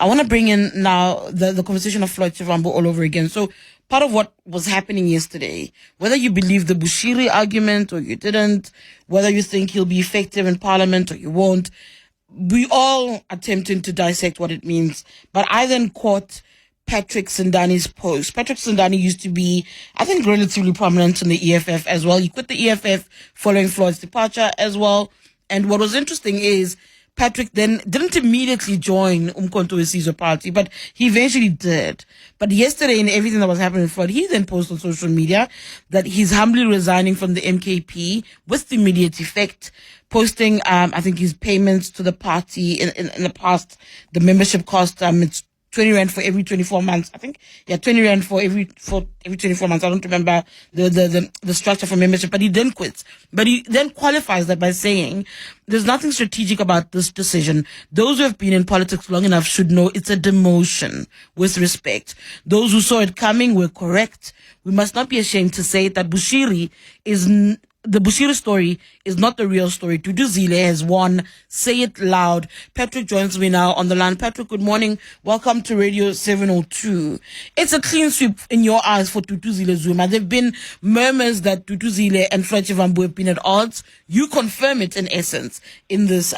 I want to bring in now the conversation of Floyd Shivambu all over again. So part of what was happening yesterday, whether you believe the Bushiri argument or you didn't, whether you think he'll be effective in Parliament or you won't, we all attempting to dissect what it means. But I then caught Patrick Sindane's post. Patrick Sindane used to be, I think, relatively prominent in the EFF as well. He quit the EFF following Floyd's departure as well. And what was interesting is Patrick then didn't immediately join Umkhonto weSizwe party, but he eventually did. But yesterday, in everything that was happening with Floyd, he then posted on social media that he's humbly resigning from the MKP with immediate effect, posting, I think, his payments to the party in the past. The membership cost, it's 20 rand for every 24 months. I think, 20 rand for every 24 months. I don't remember the structure for membership, but he then quits. But he then qualifies that by saying there's nothing strategic about this decision. Those who have been in politics long enough should know it's a demotion with respect. Those who saw it coming were correct. We must not be ashamed to say that the Bushiri story is not the real story. Dudu Zile has won. Say it loud. Patrick joins me now on the line. Patrick, good morning. Welcome to Radio 702. It's a clean sweep in your eyes for Dudu Zile Zuma. There have been murmurs that Dudu Zile and Floyd Shivambu have been at odds. You confirm it in essence in this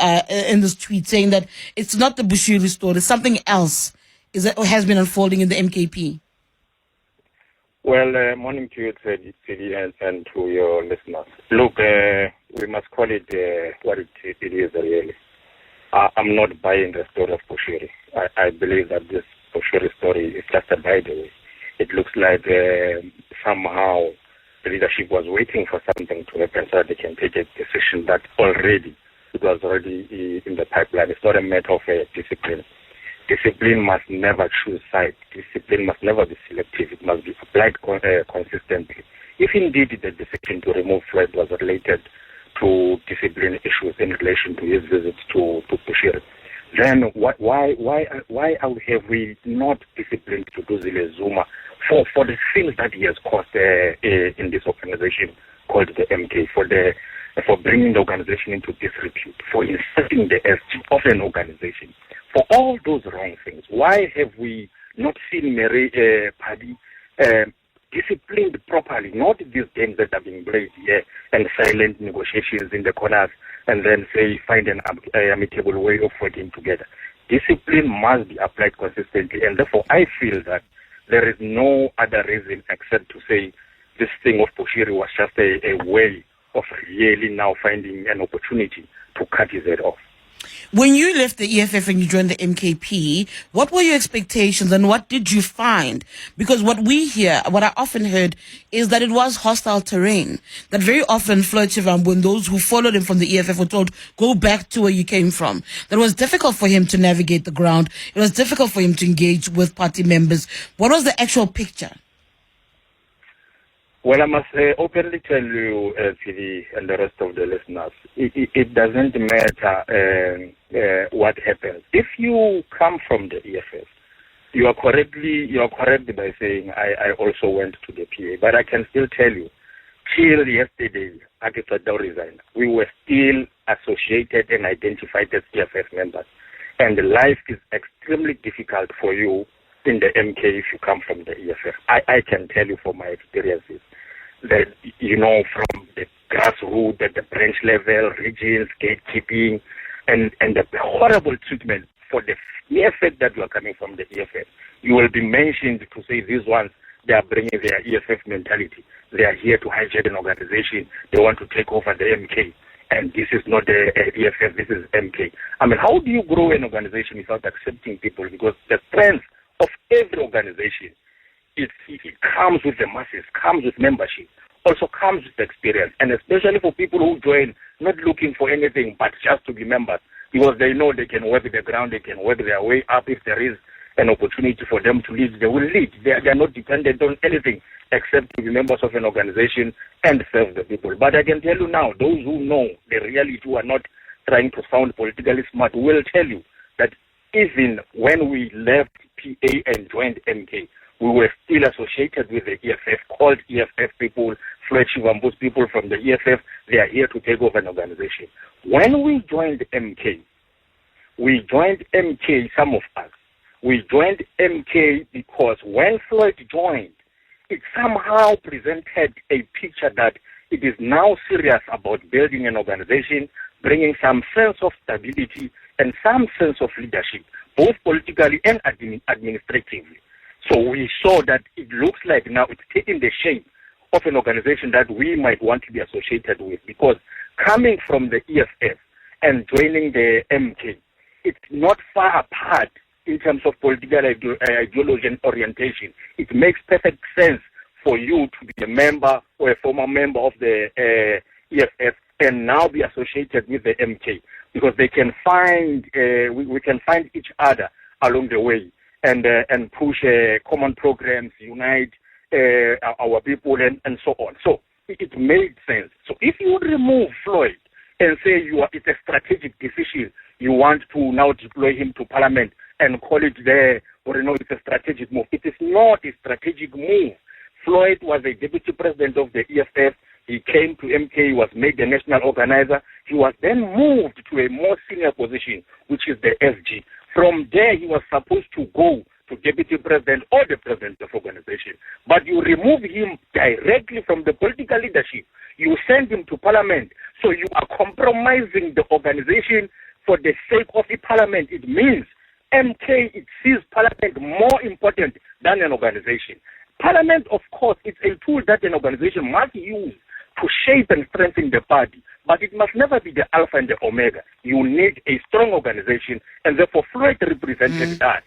tweet, saying that it's not the Bushiri story. Something else has been unfolding in the MKP. Well, morning to you, Tshidi, and to your listeners. Look, we must call it what it is, really. I'm not buying the story of Bushiri. I believe that this Bushiri story is just a by the way. It looks like somehow the leadership was waiting for something to happen so that they can take a decision that it was already in the pipeline. It's not a matter of discipline. Discipline must never choose sides. Discipline must never be selective. It must be applied consistently. If indeed the decision to remove Floyd was related to discipline issues in relation to his visits to Bushiri, then why have we not disciplined Dudu Zile Zuma for the things that he has caused in this organization called the MK, for bringing the organization into disrepute, for insulting the SG of an organization, for all those wrong things? Why have we not seen Mary Paddy disciplined properly? Not these games that are being played here and silent negotiations in the corners and then say find an amicable way of working together. Discipline must be applied consistently, and therefore I feel that there is no other reason except to say this thing of Bushiri was just a way of really now finding an opportunity to cut his head off. When you left the EFF and you joined the MKP, what were your expectations and what did you find? Because what I often heard is that it was hostile terrain. That very often Floyd Shivambu and those who followed him from the EFF were told, go back to where you came from. That it was difficult for him to navigate the ground. It was difficult for him to engage with party members. What was the actual picture? Well, I must openly tell you, Tshidi, and the rest of the listeners, it doesn't matter what happens. If you come from the EFF, you are correct by saying I also went to the PA, but I can still tell you, till yesterday, Akifadao resigned, we were still associated and identified as EFF members, and life is extremely difficult for you in the MK if you come from the EFF. I can tell you from my experiences that, from the grassroots, at the branch level, regions, gatekeeping, and the horrible treatment for the mere fact that you are coming from the EFF. You will be mentioned to say these ones, they are bringing their EFF mentality. They are here to hijack an organization. They want to take over the MK. And this is not the EFF, this is MK. I mean, how do you grow an organization without accepting people? Because the strength of every organization, it comes with the masses, comes with membership, also comes with experience, and especially for people who join not looking for anything but just to be members, because they know they can work the ground, they can work their way up. If there is an opportunity for them to lead, they will lead. They are not dependent on anything except to be members of an organization and serve the people. But I can tell you now, those who know the reality, who are not trying to sound politically smart, will tell you that even when we left PA and joined MK, we were still associated with the EFF, called EFF people, Floyd Shivambu's people from the EFF. They are here to take over an organization. When we joined MK, some of us, We joined MK because when Floyd joined, it somehow presented a picture that it is now serious about building an organization, bringing some sense of stability and some sense of leadership, both politically and administratively. So we saw that it looks like now it's taking the shape of an organization that we might want to be associated with, because coming from the EFF and joining the MK, it's not far apart in terms of political ideology and orientation. It makes perfect sense for you to be a member or a former member of the EFF and now be associated with the MK, because they can find we can find each other along the way and push common programs, unite our people and so on. So it made sense. So if you would remove Floyd and say it's a strategic decision, you want to now deploy him to parliament and call it there, or it's a strategic move. It is not a strategic move. Floyd was a deputy president of the EFF. He came to MK, he was made the national organizer. He was then moved to a more senior position, which is the SG. From there, he was supposed to go to deputy president or the president of organization. But you remove him directly from the political leadership. You send him to parliament. So you are compromising the organization for the sake of the parliament. It means MK, it sees parliament more important than an organization. Parliament, of course, it's a tool that an organization must use to shape and strengthen the party, but it must never be the alpha and the omega. You need a strong organization, and therefore Floyd represented that.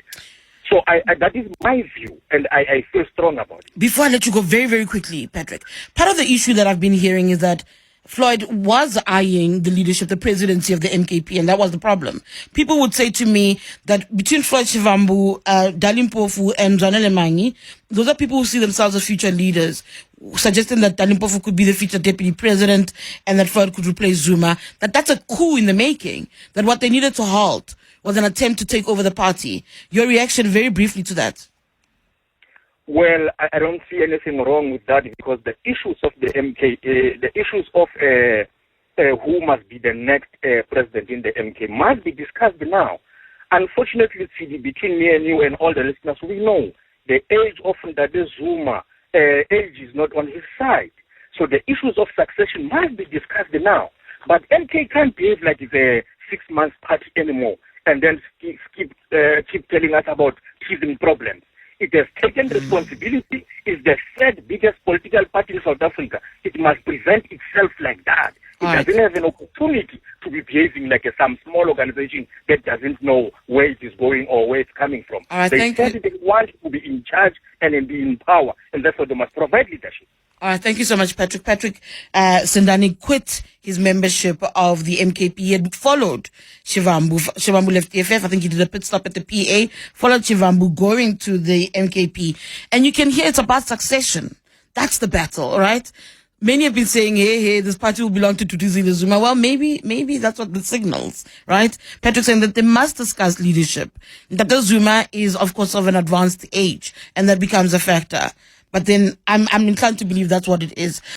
So that is my view, and I feel strong about it. Before I let you go, very, very quickly, Patrick, part of the issue that I've been hearing is that Floyd was eyeing the leadership, the presidency of the MKP, and that was the problem. People would say to me that between Floyd Shivambu, Dalimpofu, and Zanele Manyi, those are people who see themselves as future leaders, suggesting that Dalimpofu could be the future deputy president and that Floyd could replace Zuma. That's a coup in the making, that what they needed to halt was an attempt to take over the party. Your reaction very briefly to that? Well, I don't see anything wrong with that, because the issues of the MK, the issues of who must be the next president in the MK must be discussed now. Unfortunately, Tshidi, between me and you and all the listeners, we know the age of Ndade Zuma, age is not on his side. So the issues of succession must be discussed now. But MK can't behave like it's a 6-month party anymore and then keep telling us about teething problems. It has taken responsibility. It's the third biggest political party in South Africa. It must present itself like that. It doesn't have an opportunity to be behaving like some small organization that doesn't know where it is going or where it's coming from. They said they want to be in charge and be in power, and therefore they must provide leadership. All right, thank you so much, Patrick. Patrick Sindane quit his membership of the MKP. He had followed Shivhambu. Shivhambu left the FF. I think he did a pit stop at the PA, followed Shivhambu going to the MKP. And you can hear it's about succession. That's the battle, all right? Many have been saying, hey, this party will belong to Tutuzi Zuma. Well, maybe that's what the signals, right? Patrick saying that they must discuss leadership. That Zuma is, of course, of an advanced age, and that becomes a factor. But then I'm inclined to believe that's what it is.